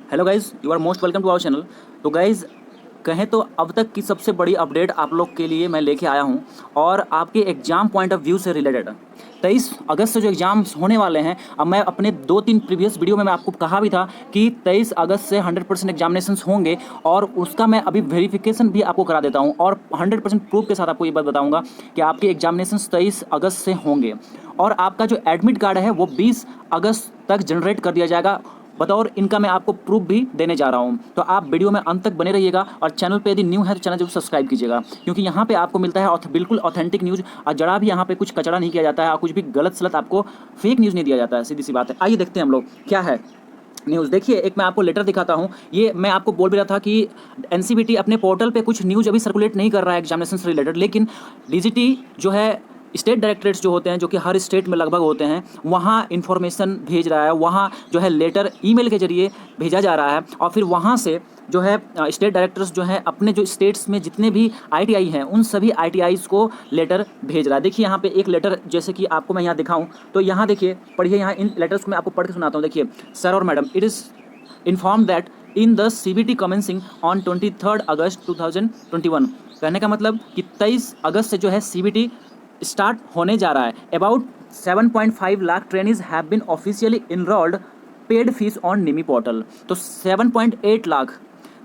Hello guys, you are most welcome to our channel. तो guys कहें तो अब तक की सबसे बड़ी अपडेट आप लोग के लिए मैं लेके आया हूं और आपके एग्ज़ाम पॉइंट ऑफ व्यू से रिलेटेड 23 अगस्त से जो एग्ज़ाम्स होने वाले हैं। अब मैं अपने 2-3 प्रीवियस वीडियो में मैं आपको कहा भी था कि 23 अगस्त से 100% एग्जामिनेशंस होंगे और उसका मैं अभी वेरिफिकेशन भी आपको करा देता हूं और 100% प्रूफ के साथ आपको ये बात बताऊंगा कि आपके एग्जामिनेशंस 23 अगस्त से होंगे और आपका जो एडमिट कार्ड है वो 20 अगस्त तक जनरेट कर दिया जाएगा। बतौर इनका मैं आपको प्रूफ भी देने जा रहा हूँ, तो आप वीडियो में अंत तक बने रहिएगा और चैनल पे यदि न्यू है तो चैनल जरूर सब्सक्राइब कीजिएगा, क्योंकि यहाँ पे आपको मिलता है बिल्कुल ऑथेंटिक न्यूज़ और जरा भी यहाँ पे कुछ कचरा नहीं किया जाता है और कुछ भी गलत सलत आपको फेक न्यूज़ नहीं दिया जाता है। सीधी सी बात है। आइए देखते हैं हम लोग क्या है न्यूज़। देखिए, एक मैं आपको लेटर दिखाता हूँ। ये मैं आपको बोल भी रहा था कि एनसीबीटी अपने पोर्टल पे कुछ न्यूज़ अभी सर्कुलेट नहीं कर रहा है एग्जामिनेशन से रिलेटेड, लेकिन डीजीटी जो है स्टेट डायरेक्टरेट्स जो होते हैं, जो कि हर स्टेट में लगभग होते हैं, वहाँ इन्फॉर्मेशन भेज रहा है। वहाँ जो है लेटर ईमेल के जरिए भेजा जा रहा है और फिर वहाँ से जो है स्टेट डायरेक्टर्स जो हैं अपने जो स्टेट्स में जितने भी आईटीआई हैं उन सभी आईटीआईज़ को लेटर भेज रहा है। देखिए यहाँ पे एक लेटर जैसे कि आपको मैं यहाँ दिखाऊं तो यहाँ देखिए, पढ़िए, यहाँ इन लेटर्स को मैं आपको पढ़ के सुनाता हूँ। देखिए, सर और madam, it is inform that in the CBT commencing on 23 अगस्त 2021। कहने का मतलब कि 23 अगस्त से जो है सीबीटी स्टार्ट होने जा रहा है। About 7.5 lakh trainees have been officially enrolled, paid fees on NIMI portal. तो 7.8 लाख,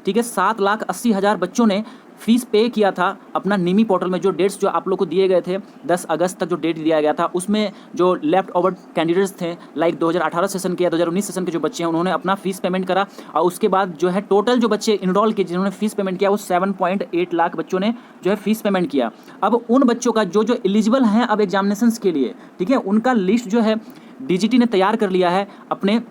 ठीक है, 7,80,000 बच्चों ने फीस पे किया था अपना निमी पोर्टल में। जो डेट्स जो आप लोग को दिए गए थे 10 अगस्त तक जो डेट दिया गया था, उसमें जो लेफ्ट ओवर कैंडिडेट्स थे लाइक 2018 सेशन के या 2019 सेशन के जो बच्चे हैं उन्होंने अपना फीस पेमेंट करा और उसके बाद जो है टोटल जो बच्चे इनरोल किए जिन्होंने फीस पेमेंट किया वो 7.8 लाख बच्चों ने जो है फीस पेमेंट किया। अब उन बच्चों का जो जो एलिजिबल हैं अब एग्जामिनेशंस के लिए, ठीक है, उनका लिस्ट जो है डीजीटी ने तैयार कर लिया है अपने,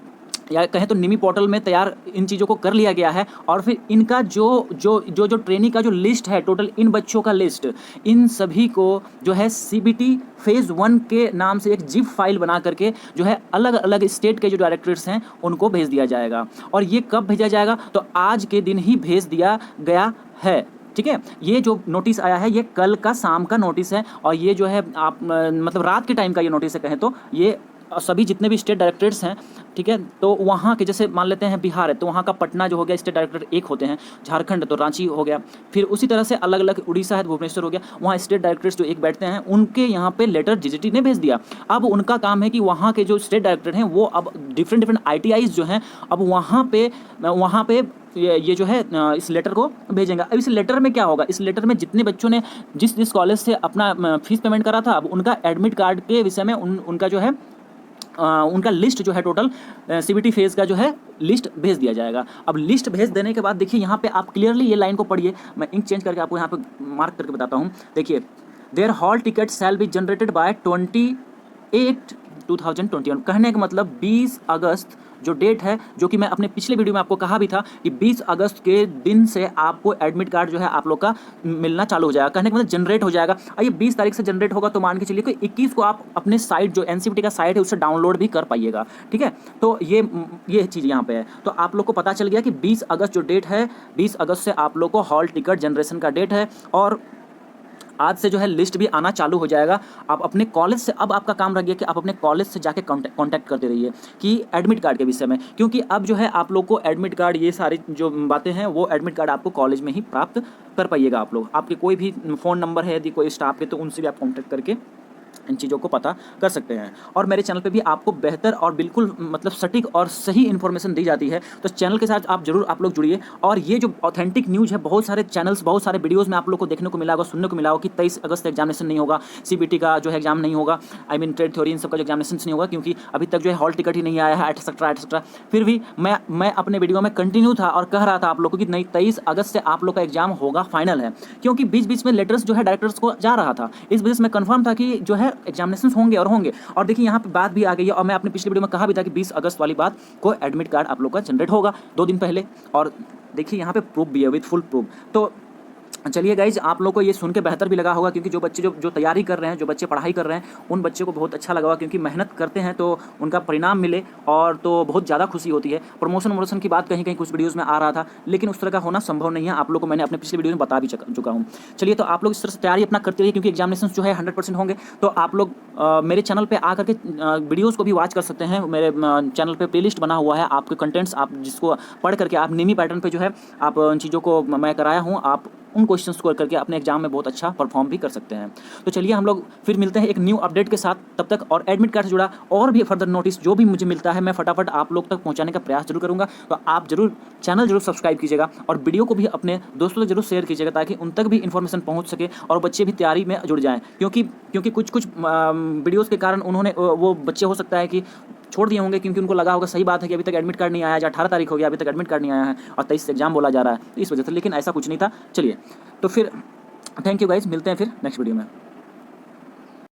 या कहें तो निमी पोर्टल में तैयार इन चीज़ों को कर लिया गया है। और फिर इनका जो ट्रेनी का जो लिस्ट है, टोटल इन बच्चों का लिस्ट, इन सभी को जो है सीबीटी फेज़ 1 के नाम से एक जिप फाइल बना करके जो है अलग अलग स्टेट के जो डायरेक्टरेट्स हैं उनको भेज दिया जाएगा। और ये कब भेजा जाएगा? तो आज के दिन ही भेज दिया गया है। ठीक है, ये जो नोटिस आया है ये कल का शाम का नोटिस है और ये जो है आप मतलब रात के टाइम का ये नोटिस है कहें तो। ये सभी जितने भी स्टेट डायरेक्टरेट्स हैं, ठीक है, तो वहाँ के जैसे मान लेते हैं बिहार है तो वहाँ का पटना जो हो गया स्टेट डायरेक्टर एक होते हैं, झारखंड तो रांची हो गया, फिर उसी तरह से अलग अलग उड़ीसा है तो भुवनेश्वर हो गया, वहाँ स्टेट डायरेक्टरेट्स जो एक बैठते हैं उनके यहाँ पे लेटर डीजीटी ने भेज दिया। अब उनका काम है कि वहाँ के जो स्टेट डायरेक्टर हैं वो अब डिफरेंट आईटीआईज़ जो हैं अब वहाँ पे ये जो है इस लेटर को भेजेंगे। अब इस लेटर में क्या होगा? इस लेटर में जितने बच्चों ने जिस कॉलेज से अपना फीस पेमेंट करा था अब उनका एडमिट कार्ड के विषय में उनका जो है उनका लिस्ट जो है टोटल सीबीटी फेज़ का जो है लिस्ट भेज दिया जाएगा। अब लिस्ट भेज देने के बाद देखिए यहाँ पे आप क्लियरली ये लाइन को पढ़िए, मैं इंक चेंज करके आपको यहाँ पे मार्क करके बताता हूँ। देखिए, their hall ticket shall be generated by 28/2021। कहने का मतलब 20 अगस्त जो डेट है, जो कि मैं अपने पिछले वीडियो में आपको कहा भी था कि 20 अगस्त के दिन से आपको एडमिट कार्ड जो है आप लोग का मिलना चालू हो जाएगा। कहने का मतलब जनरेट हो जाएगा। और ये 20 तारीख से जनरेट होगा तो मान के चलिए कि 21 को आप अपने साइट जो एनसीबीटी का साइट है उससे डाउनलोड भी कर पाइएगा। ठीक है, तो ये चीज़ यहाँ पे है। तो आप लोग को पता चल गया कि 20 अगस्त जो डेट है, 20 अगस्त से आप लोग को हॉल टिकट जनरेशन का डेट है और आज से जो है लिस्ट भी आना चालू हो जाएगा। आप अपने कॉलेज से, अब आपका काम रह गया कि आप अपने कॉलेज से जाके कांटेक्ट करते रहिए कि एडमिट कार्ड के विषय में, क्योंकि अब जो है आप लोग को एडमिट कार्ड, ये सारी जो बातें हैं वो एडमिट कार्ड आपको कॉलेज में ही प्राप्त कर पाइएगा। आप लोग, आपके कोई भी फ़ोन नंबर है यदि कोई स्टाफ के, तो उनसे भी आप कॉन्टैक्ट करके इन चीज़ों को पता कर सकते हैं। और मेरे चैनल पे भी आपको बेहतर और बिल्कुल मतलब सटीक और सही इन्फॉर्मेशन दी जाती है, तो चैनल के साथ आप जरूर आप लोग जुड़िए। और ये जो ऑथेंटिक न्यूज़ है, बहुत सारे चैनल्स, बहुत सारे वीडियोस में आप लोग को देखने को मिला होगा, सुनने को मिला होगा कि 23 अगस्त एग्जामिनेशन नहीं होगा, सीबीटी का जो है एग्जाम नहीं होगा, आई मीन ट्रेड थ्योरी इन सब का जो एग्जामिनेशन नहीं होगा, क्योंकि अभी तक जो है हॉल टिकट ही नहीं आया है, एटसेट्रा एटसेट्रा। फिर भी मैं अपने वीडियो में कंटिन्यू था और कह रहा था आप लोग को कि नहीं, 23 अगस्त से आप लोग का एग्जाम होगा, फाइनल है, क्योंकि बीच बीच में लेटर्स जो है डायरेक्टर्स को जा रहा था। इस वजह से मैं कन्फर्म था कि जो है एग्जामिनेशन होंगे। और देखिए यहाँ पे बात भी आ गई है और मैं अपने पिछले वीडियो में कहा भी था कि 20 अगस्त वाली बात को एडमिट कार्ड आप लोग का जनरेट होगा 2 दिन पहले। और देखिए यहाँ पे प्रूफ भी है, विद फुल प्रूफ। तो चलिए गाइज, आप लोग को ये सुन के बेहतर भी लगा होगा, क्योंकि जो बच्चे जो जो तैयारी कर रहे हैं, जो बच्चे पढ़ाई कर रहे हैं, उन बच्चों को बहुत अच्छा लगा होगा, क्योंकि मेहनत करते हैं तो उनका परिणाम मिले और तो बहुत ज़्यादा खुशी होती है। प्रमोशन वमोशन की बात कहीं कहीं कुछ वीडियोज़ में आ रहा था, लेकिन उस तरह का होना संभव नहीं है। आप लोग को मैंने अपने पिछले वीडियो में बता भी चुका हूँ। चलिए, तो आप लोग इस तरह से तैयारी अपना करते रहिए, क्योंकि एग्जामिनेशन जो है 100% होंगे। तो आप लोग मेरे चैनल पे आकर के वीडियोज़ को भी वॉच कर सकते हैं। मेरे चैनल पे प्लेलिस्ट बना हुआ है, आपके कंटेंट्स आप जिसको पढ़ करके आप नेमी पैटर्न पे जो है आप उन चीज़ों को मैं कराया हूँ, आप उन क्वेश्चंस को करके अपने एग्जाम में बहुत अच्छा परफॉर्म भी कर सकते हैं। तो चलिए, हम लोग फिर मिलते हैं एक न्यू अपडेट के साथ। तब तक और एडमिट कार्ड से जुड़ा और भी फर्दर नोटिस जो भी मुझे मिलता है, मैं फटाफट आप लोग तक पहुंचाने का प्रयास जरूर करूंगा। तो आप जरूर चैनल जरूर सब्सक्राइब कीजिएगा और वीडियो को भी अपने दोस्तों तक जरूर शेयर कीजिएगा, ताकि उन तक भी इन्फॉर्मेशन पहुँच सके और बच्चे भी तैयारी में जुड़ जाएँ। क्योंकि कुछ वीडियोज़ के कारण उन्होंने वो बच्चे हो सकता है कि छोड़ दिए होंगे, क्योंकि उनको लगा होगा सही बात है कि अभी तक एडमिट कार्ड नहीं आया, या 18 तारीख हो गया अभी तक एडमिट कार्ड नहीं आया है और 23 से एग्जाम बोला जा रहा है, तो इस वजह से। लेकिन ऐसा कुछ नहीं था। चलिए, तो फिर थैंक यू गाइज, मिलते हैं फिर नेक्स्ट वीडियो में।